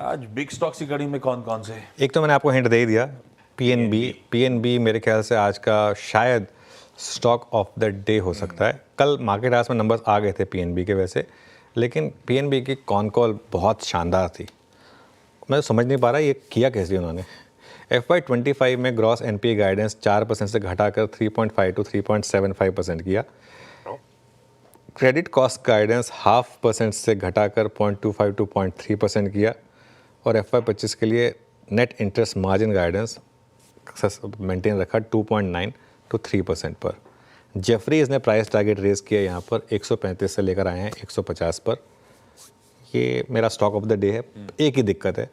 आज big stocks की कड़ी में कौन कौन से? एक तो मैंने आपको हिंट दे ही दिया, पीएनबी मेरे ख्याल से आज का शायद स्टॉक ऑफ द डे हो सकता है। कल मार्केट आज में नंबर्स आ गए थे पीएनबी के वैसे, लेकिन पीएनबी की कॉन कॉल बहुत शानदार थी। मैं समझ नहीं पा रहा ये किया कैसे उन्होंने। FY25 में ग्रॉस एनपीए गाइडेंस 4% से घटाकर 3.5 to 3.75% किया। क्रेडिट कॉस्ट गाइडेंस 0.5% से घटाकर 0.25 to 0.3% किया। और FY25 के लिए net interest margin guidance maintain रखा 2.9 to 3% पर। जेफरीज ने प्राइस टारगेट रेज किया यहाँ पर 135 से लेकर आए हैं 150 पर। ये मेरा स्टॉक ऑफ द डे है। एक ही दिक्कत है,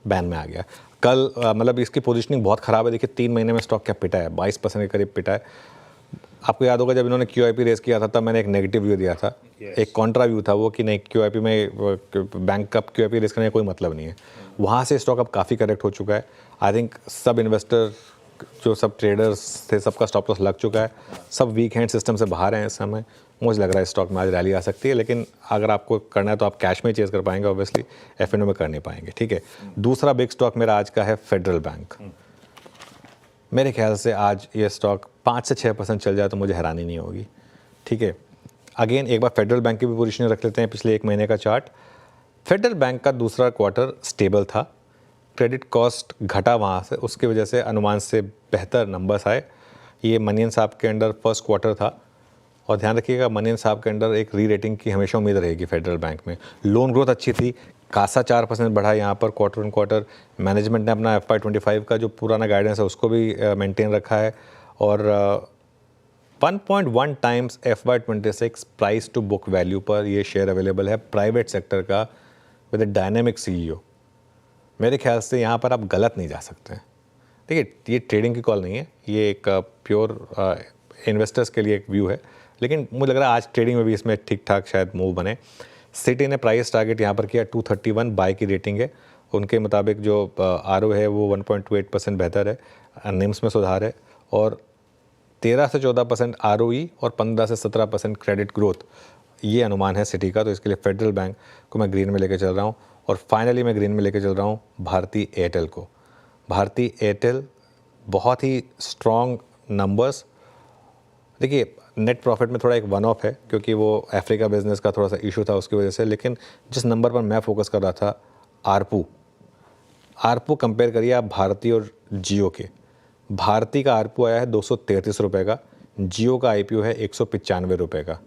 बैन में आ गया कल। मतलब इसकी पोजीशनिंग बहुत ख़राब है। देखिए 3 महीने में स्टॉक क्या पिटा है, 22% के करीब पिटा है। आपको याद होगा जब इन्होंने QIP रेस किया था तब मैंने एक नेगेटिव व्यू दिया था। एक कॉन्ट्रा व्यू था वो कि नहीं, QIP में बैंक का QIP रेस करने का कोई मतलब नहीं है। वहाँ से स्टॉक अब काफ़ी करेक्ट हो चुका है। आई थिंक सब इन्वेस्टर जो सब ट्रेडर्स थे सबका स्टॉप लॉस लग चुका है। सब वीक हैंड सिस्टम से बाहर हैं इस समय। मुझे लग रहा है स्टॉक में आज रैली आ सकती है, लेकिन अगर आपको करना है तो आप कैश में चेज कर पाएंगे, ऑब्वियसली FNO में कर नहीं पाएंगे। ठीक है, दूसरा बिग स्टॉक मेरा आज का है फेडरल बैंक। मेरे ख्याल से आज ये स्टॉक 5 से 6% चल जाए तो मुझे हैरानी नहीं होगी। ठीक है, अगेन एक बार फेडरल बैंक की भी पोजीशन रख लेते हैं। पिछले 1 महीने का चार्ट, फेडरल बैंक का दूसरा क्वार्टर स्टेबल था। क्रेडिट कॉस्ट घटा वहाँ से, उसकी वजह से अनुमान से बेहतर नंबर्स आए। ये मनियन साहब के अंडर फर्स्ट क्वार्टर था। और ध्यान रखिएगा मनियन साहब के अंडर एक री रेटिंग की हमेशा उम्मीद रहेगी फेडरल बैंक में। लोन ग्रोथ अच्छी थी, कासा 4% बढ़ा यहाँ पर क्वार्टर ऑन क्वार्टर। मैनेजमेंट ने अपना FY25 का जो पुराना गाइडेंस है उसको भी मेंटेन रखा है। और 1.1 times FY26 price to book value पर ये शेयर अवेलेबल है प्राइवेट सेक्टर का विद अ डायनेमिक CEO। मेरे ख्याल से यहाँ पर आप गलत नहीं जा सकते हैं। देखिए ये ट्रेडिंग की कॉल नहीं है, ये एक प्योर इन्वेस्टर्स के लिए एक व्यू है, लेकिन मुझे लग रहा है आज ट्रेडिंग में भी इसमें ठीक ठाक शायद मूव बने। सिटी ने प्राइस टारगेट यहाँ पर किया 231, बाय की रेटिंग है। उनके मुताबिक जो RO है वो 1.28% बेहतर है, निम्स में सुधार है, और 13 से 14% ROE और 15 से 17% क्रेडिट ग्रोथ, ये अनुमान है सिटी का। तो इसके लिए फेडरल बैंक को मैं ग्रीन में लेकर चल रहा हूँ। और फाइनली मैं ग्रीन में लेकर चल रहा हूँ भारती एयरटेल को। भारती एयरटेल बहुत ही स्ट्रॉन्ग नंबर्स। देखिए नेट प्रॉफिट में थोड़ा एक वन ऑफ है क्योंकि वो अफ्रीका बिजनेस का थोड़ा सा इशू था उसकी वजह से, लेकिन जिस नंबर पर मैं फोकस कर रहा था आरपू कंपेयर करिए आप भारती और जियो के। भारती का आरपू आया है 233 रुपये का, जियो का IPO है 195 रुपये का।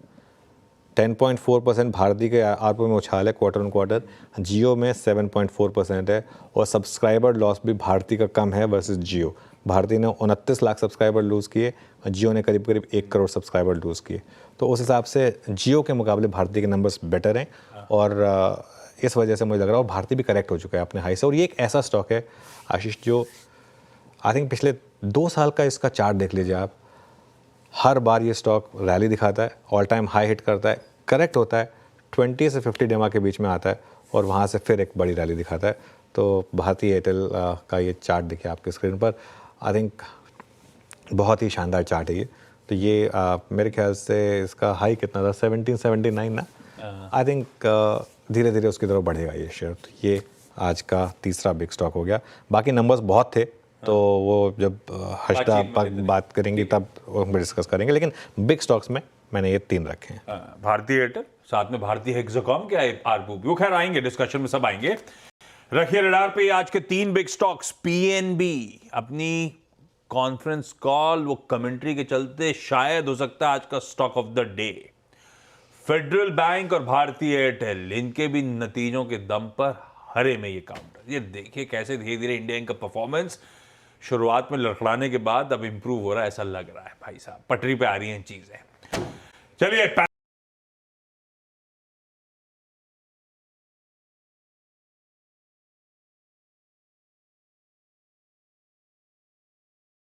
10.4% भारती के आरपू में उछाल है क्वार्टर ऑन क्वार्टर, जियो में 7.4% है। और सब्सक्राइबर लॉस भी भारती का कम है वर्सेस जियो। भारती ने 29 लाख सब्सक्राइबर लूज़ किए, जियो ने करीब करीब 1 करोड़ सब्सक्राइबर लूज़ किए। तो उस हिसाब से जियो के मुकाबले भारती के नंबर्स बेटर हैं। और इस वजह से मुझे लग रहा है भारती भी करेक्ट हो चुका है अपने हाई से। और ये एक ऐसा स्टॉक है आशीष जो आई थिंक पिछले 2 साल का इसका चार्ट देख लीजिए आप, हर बार ये स्टॉक रैली दिखाता है, ऑल टाइम हाई हिट करता है, करेक्ट होता है, 20 से 50 डेमा के बीच में आता है और वहाँ से फिर एक बड़ी रैली दिखाता है। तो भारती एयरटेल का ये चार्ट देखिए आपके स्क्रीन पर, आई थिंक बहुत ही शानदार चार्ट है ये। तो ये मेरे ख्याल से इसका हाई कितना था, 1779 ना। आई थिंक धीरे धीरे उसकी तरफ बढ़ेगा ये शेयर। तो ये आज का तीसरा बिग स्टॉक हो गया। बाकी नंबर्स बहुत थे तो वो जब हश्ता बात करेंगे तब हम डिस्कस करेंगे, लेकिन बिग स्टॉक्स में मैंने ये 3 रखे हैं। भारती एयरटेल, साथ में भारती हेक्साकॉम, क्या आरपू भी, खैर आएंगे डिस्कशन में, सब आएंगे। रखिए रडार पे आज के 3 बिग स्टॉक्स। PNB अपनी कॉन्फ्रेंस कॉल, वो कमेंट्री के चलते शायद हो सकता है आज का stock of the day. Federal bank और भारती एयरटेल, इनके भी नतीजों के दम पर हरे में ये काउंटर। ये देखिए कैसे धीरे धीरे इंडिया का परफॉर्मेंस शुरुआत में लड़खड़ाने के बाद अब इंप्रूव हो रहा है, ऐसा लग रहा है। भाई साहब पटरी पे आ रही हैं चीजें। चलिए